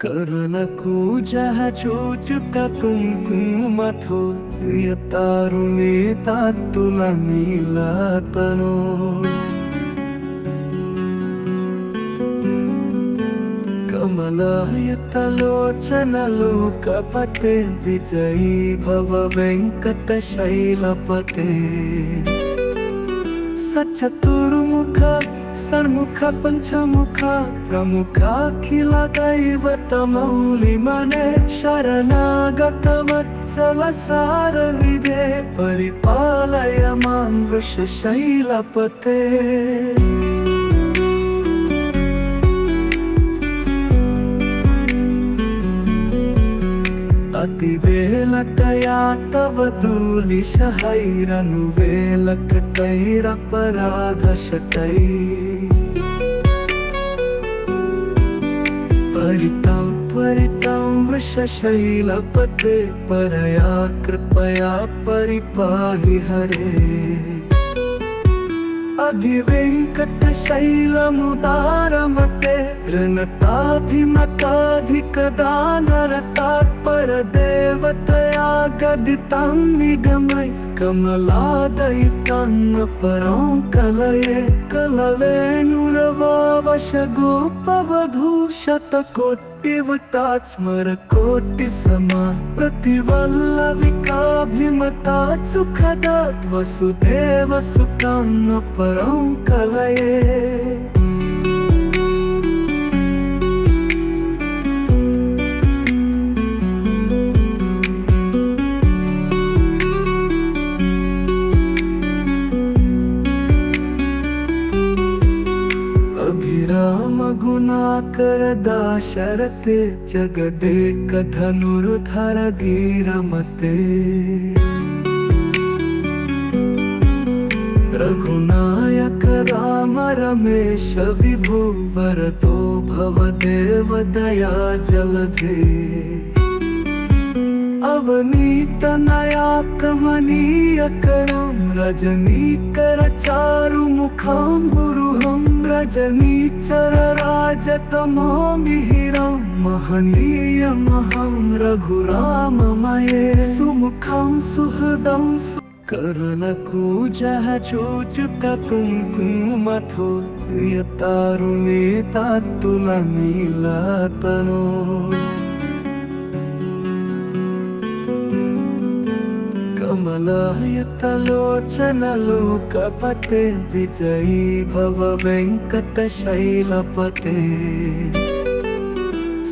కరుణకూజః చూచుక కుంకుమతో ప్రియతారుణి తాత్తుల నీలతను కమలాయతలోచనలో కపతే విజయీ భవ వెంకట శైలపతే సచతుర్ముఖ సన్ముఖ పంచముఖ ప్రముఖాఖిల దైవతమౌలి మనే శరణాగత వత్సల సారనిదే పరిపాలయ మాం వృషశైలపతే అతివేలతయా తవ ధూళిశహైరను వేలకటైరపరాధశతై పరితం త్వరితం వృషశైలపతే పరయా కృపయా పరిపాహి హరే అధివెంకట శైలముదారమతే రణతాధిమతాధికదానరతాత్పర దేవతయా గదితం నిగమై కమలాదయితం పరం కలయే కలవేణురవావశ గోపవధూ శతకోటివతాత్ స్మర కోటి సమా ప్రతివల్లవికాభిమతాత్ సుఖదాత్ వసుదేవ సుతం పరం కలయే गुणाकर दाशरथे जगदेक धनुर्धर धीरमते रघुनायक राम रमेश विभु वरदो भवदेव दया जलधे अवनीत नया कमनीय करम रजनीकर चारु मुखम गुरुहम रजनीचर राजतमो मिहिरम महनीय महम रघुराममये सुमुखम सुहृदम करुणकूजः चूचुक कुङ्कुमथो प्रियतारुणि तात्तुल नीलतनो కమలాయతలోచనలో కపతే విజయీ భవ వెంకట శైలపతే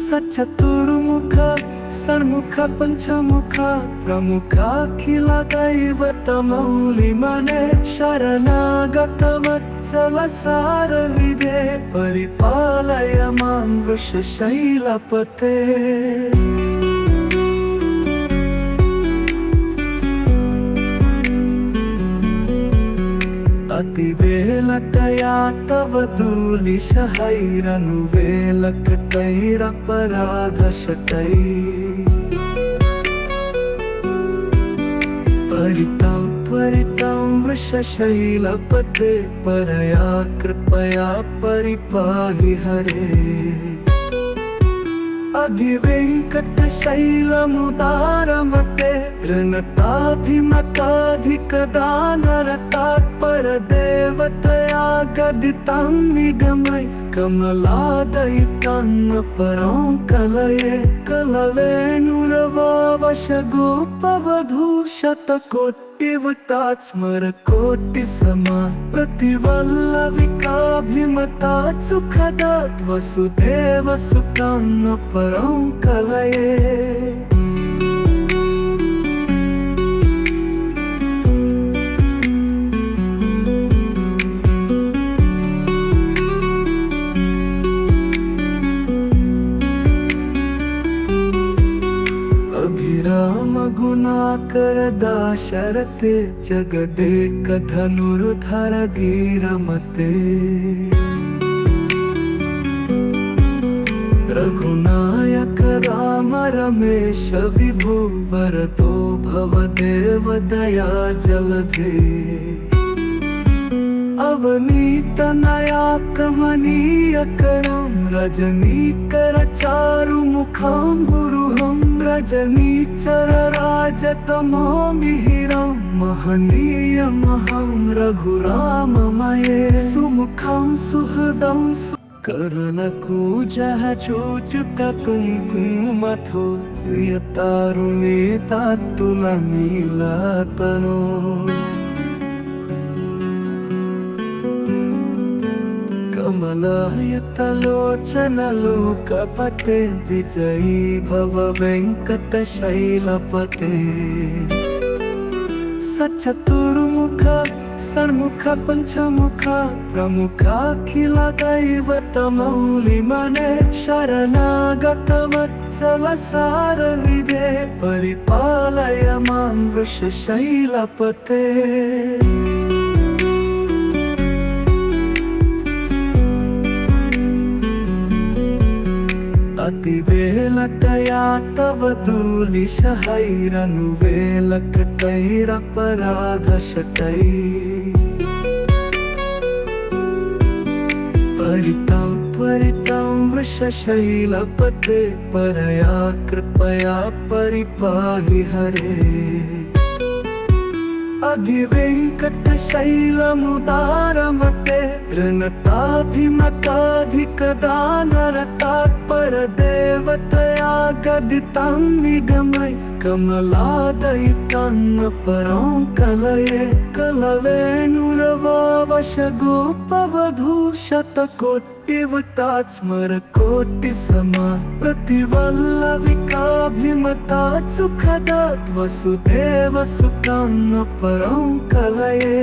సచతుర్ముఖ సన్ముఖ పంచముఖ ప్రముఖాఖిల దైవతమౌలి మనే శరణాగత వత్సల సారనిదే పరిపాలయ మాం వృషశైలపతే అతివేలతయా తవ ధూళిశహైరను వేలకటైరపరాధశతై పరితం త్వరితం వృషశైలపతే పరయా కృపయా పరిపాహి హరే అధివెంకట శైలముదారమతే రణతాధిమతాధికదానరతాత్పర దేవతయా గదితం నిగమై కమలాదయితం పరం కలయే కలవేణురవావశ గోపవధూ శతకోటివతాత్ స్మర కోటి సమా ప్రతివల్లవికాభిమతాత్ సుఖదాత్ వసుదేవ సుతం పరం కలయే गुणाकर दाशरथे जगदेक धनुर्धर धीरमते रघुनायक राम रमेश विभु वरदो भवदेव दया जलधे अवनीत नया कमनीय करम रजनीकर चारु मुख सुमुखं गुरुहं रजनीचरराजतमो मिहिरं महनीयमहं रघुराममये सुमुखं सुहृदं करुणकूजः चूचुककुङ्कुमथो प्रियतारुणे तात्तुलनीलतनो कमलायतलोचनलोकपते विजयी भव वेङ्कटशैलपते सचतुर्मुख षण्मुख पञ्चमुख प्रमुखाखिलदैवतमौलिमने शरणागतवत्सल सारनिधे परिपालय मां वृषशैलपते अतिवेलतया तव दूर्विषहैरनुवेलकटैरपराधशतैः परितं त्वरितं वृषशैलपते परया कृपया परिपाहि हरे अधिवेङ्कटशैलमुदारमते ऋणताधिमताधिकदानरतात्परदेवतया गदितं निगमय कमलादयितं परं कलये कलवेणुरवावशगोपवधूशतकोटिवतात् स्मरकोटिसमा प्रतिवल्लविकाभिमतात् सुखदात् वसुदेवसुतं परं कलये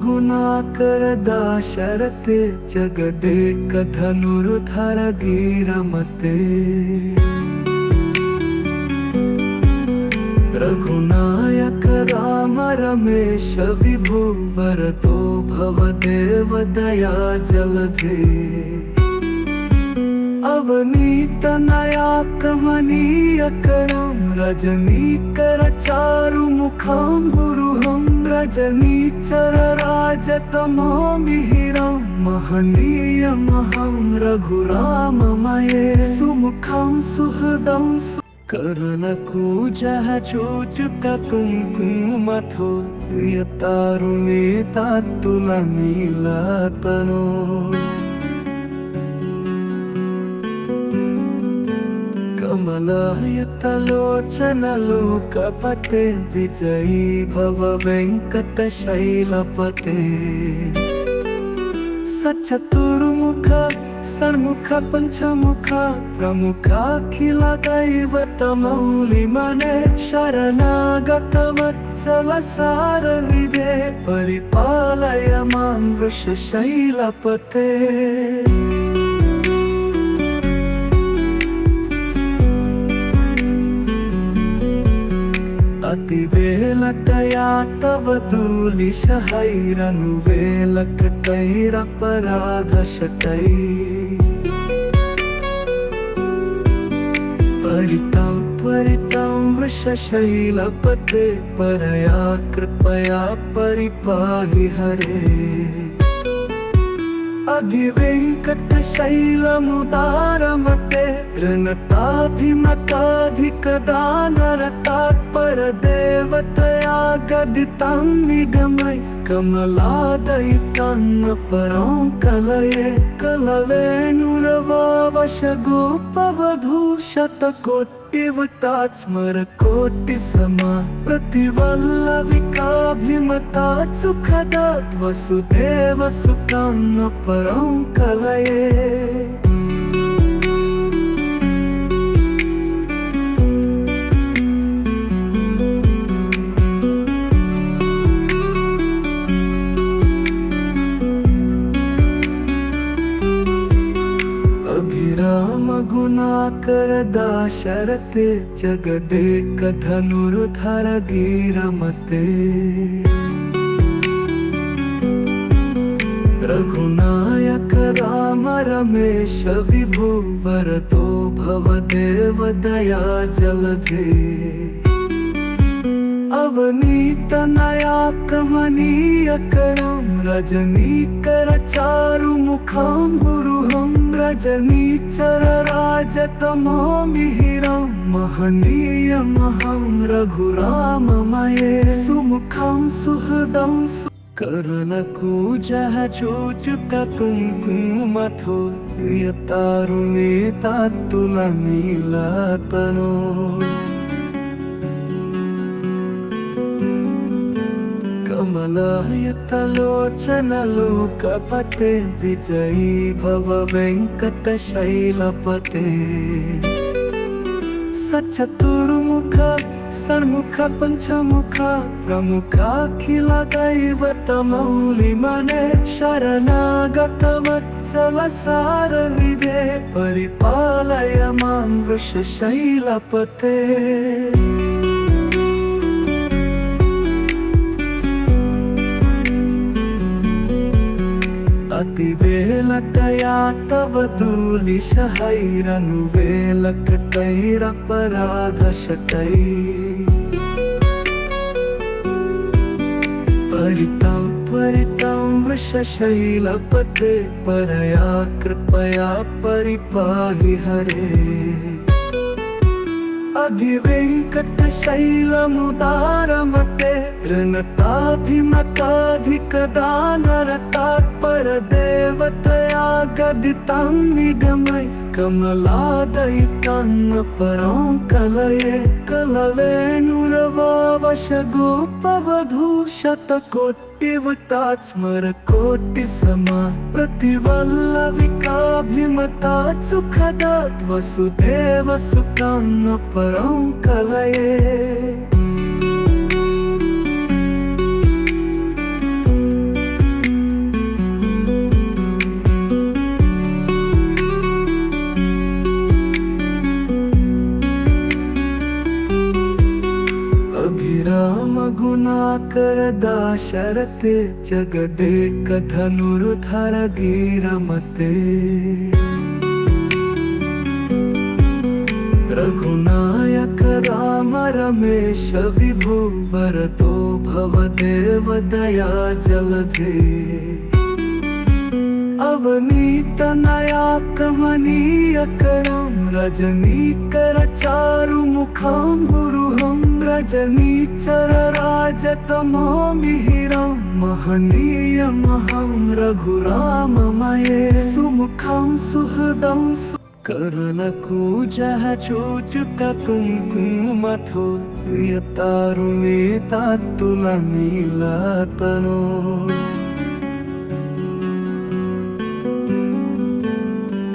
गुणाकर दाशरथे जगदेक धनुर्धर धीरमते रघुनायक राम रमेश विभो वरदो भवदेव दया जलधे अवनीतनया कमनीयकरं रजनीकर चारुमुखं गुरुहं रजनीचरराजतमो मिहिरं महनीयमहं रघुराममये सुमुखं सुहृदं करुणकूजः चूचुककुङ्कुमथो प्रियतारुणे तात्तुलनीलतनो कमलायतलोचनलोकपते विजयी भव वेङ्कटशैलपते सचतुर्मुख षण्मुख पञ्चमुख प्रमुखाखिलदैवतमौलिमने शरणागतवत्सल सारनिधे परिपालय मां वृषशैलपते अतिवेलतया तव दूर्विषहैरनुवेलकटैरपराधशतैः परितं त्वरितं वृषशैलपते परया कृपया परिपाहि हरे अधिवेङ्कटशैलमुदारमते ऋणताधिमताधिकदानरतात्परदेवतया गदितं निगमय कमलादयितं परं कलये कलवेणुरवावशगोपवधूशतकोटिवतात् स्मरकोटिसमा प्रतिवल्लविकाभिमतात् सुखदात् वसुदेवसुतं परं कलये गुणाकर दाशरथे जगदेक धनुर्धर धीरमते रघुनायक राम रमेश विभु वरदो भवदेव दया जलधे अवनीत नया कमनीय करम रजनीकर चारुमुखं गुरुहं रजनीचर राजतमो मिहिरं महनीयमहं रघुराममये सुमुखं सुहृदं करुणकूजः चूचुककुङ्कुमथो प्रियतारुणीतात्तुलनीलतनो कमलायतलोचनलोकपते विजयी भव वेङ्कटशैलपते सचतुर्मुख षण्मुख पञ्चमुख प्रमुखाखिल दैवतमौलिमने शरणागतवत्सल सारनिधे परिपालय मां वृषशैलपते अतिवेलकया तव दुर्विषहैरनुवेलकटैरपराधशतैः परितं त्वरितं वृषशैलपते परया कृपया परिपाहि हरे अधिवेङ्कटशैलमुदारमते ऋणताभिमताधिकदानरतात्परदेवतया गदितं निगमय कमलादयितं परं कलये कलवेणुरवावशगोपवधूशतकोटिवतात् स्मरकोटिसमा प्रतिवल्लविकाभिमतात् सुखदात् वसुदेवसुतं परं कलये अभिराम गुणाकर दाशरथे जगदेक धनुर्धर धीरमते रघुनायक राम रमेश विभु वरदो भवदेव दया जलधे अवनीत नया कमनीय करम रजनीकर चारुमुखं गुरुहं रजनीचर राजतमो मिहिरं महनीयमहं रघुराममये सुमुखं सुहृदं करुणकूजः चूचुककुङ्कुमथो प्रियतारुणीतात्तुलनीलतनो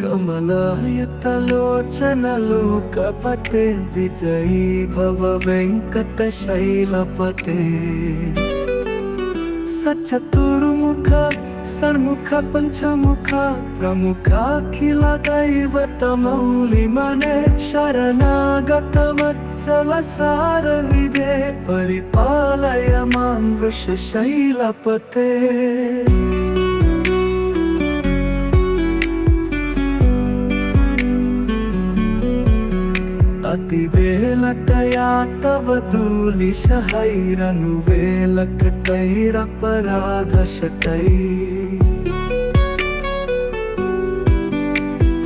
कमलायतलोचनलोकपते विजयी भव वेङ्कटशैलपते सचतुर्मुख षण्मुख पञ्चमुख प्रमुखाखिल दैवतमौलिमने शरणागतवत्सल सारनिधे परिपालय मां वृषशैलपते अतिवेलकया तव दुर्विषहैरनुवेलकटैरपराधशतैः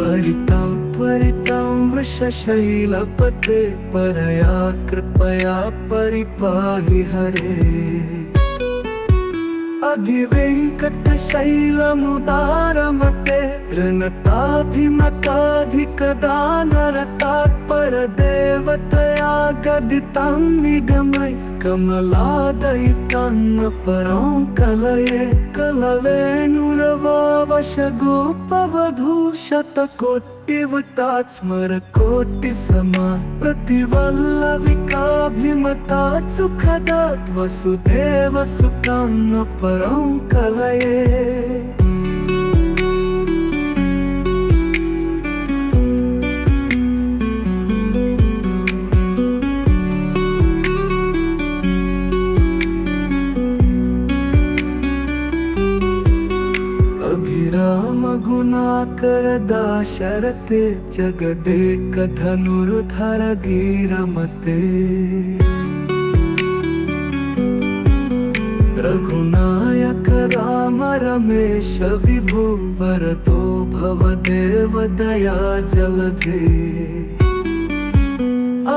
परितं त्वरितं वृषशैलपते परया कृपया परिपाहि हरे अधिवेङ्कटशैलमुदारमते ऋणताभिमताधिकदानरतात्परदेवतया गदितं निगमय कमलादयितं परं कलये कलवेणुरवावशगोपवधूशतकोटिवतात् स्मरकोटिसमा प्रतिवल्लविकाभिमतात् सुखदात् वसुदेवसुतं परं कलये दाशरथे जगदेकधनुर्धर धीरमते रघुनायक राम रमेश विभु वरदो भवदेव दया जलधे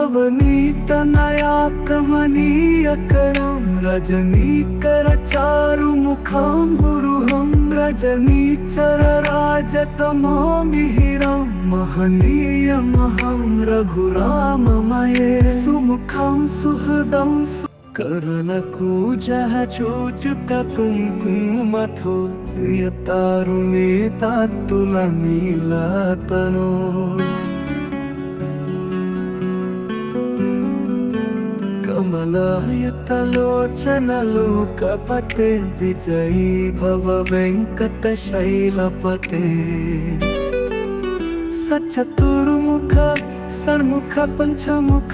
अवनीत नया कमनीय करम रजनीकर चारु मुखम गुरुहम रजनीचर राजतमो मिहिरम महनीय महं रघुराममये सुमुखं सुहृदं करनकूजः चोचुत कुङ्कुमथो यतारुणेतात्तुलनीलतनो कमलायतलोचनलोकपते विजयी भव वेङ्कटशैलपते सचतुर्मुख षण्मुख पञ्चमुख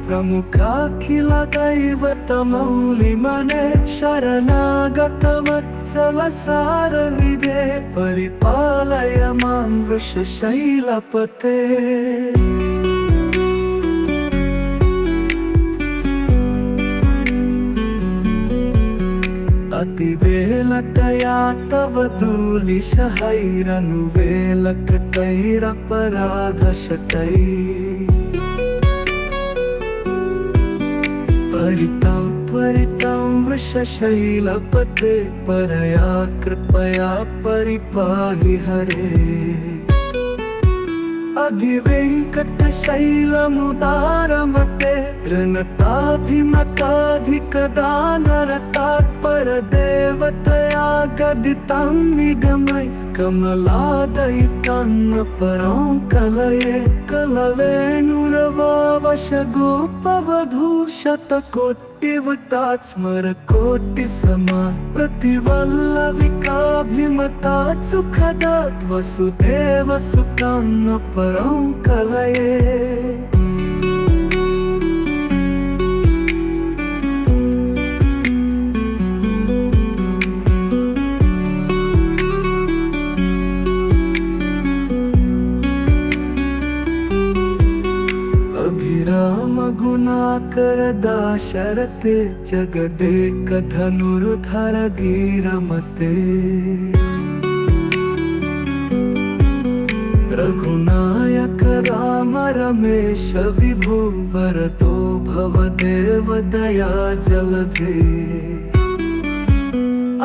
प्रमुखाखिल दैवतमौलिमने शरणागत वत्सल सारनिधे परिपालय मां वृषशैलपते अतिवेलतया तव दूलिशहैरनुवेलकटैरपराधशतैः परितं त्वरितं वृषशैलपते परया कृपया परिपाहि हरे अधिवेङ्कटशैलमुदारमते ऋणताभिमताधिकदानरतात्परदेवतया गदितं निगमय कमलादयितं परं कलये कलवेणुरवावशगोपवधूशतकोटिवतात् स्मरकोटिसमा प्रतिवल्लविकाभिमतात् सुखदात् वसुदेवसुतं परं कलये अभिराम गुणाकर दाशरथे जगदेकधनुर्धर धीरमते रघुनायक राम रमेश विभु वरदो भवदेव दया जलधे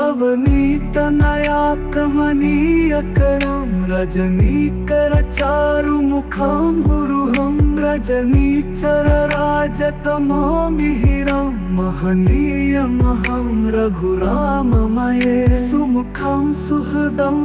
अवनीत नया कमनीय करम रजनीकर चारु मुखं गुरुहं रजनीचर राजतमो मिहिरं महनीय महं रघुराममये सुमुखं सुहृदं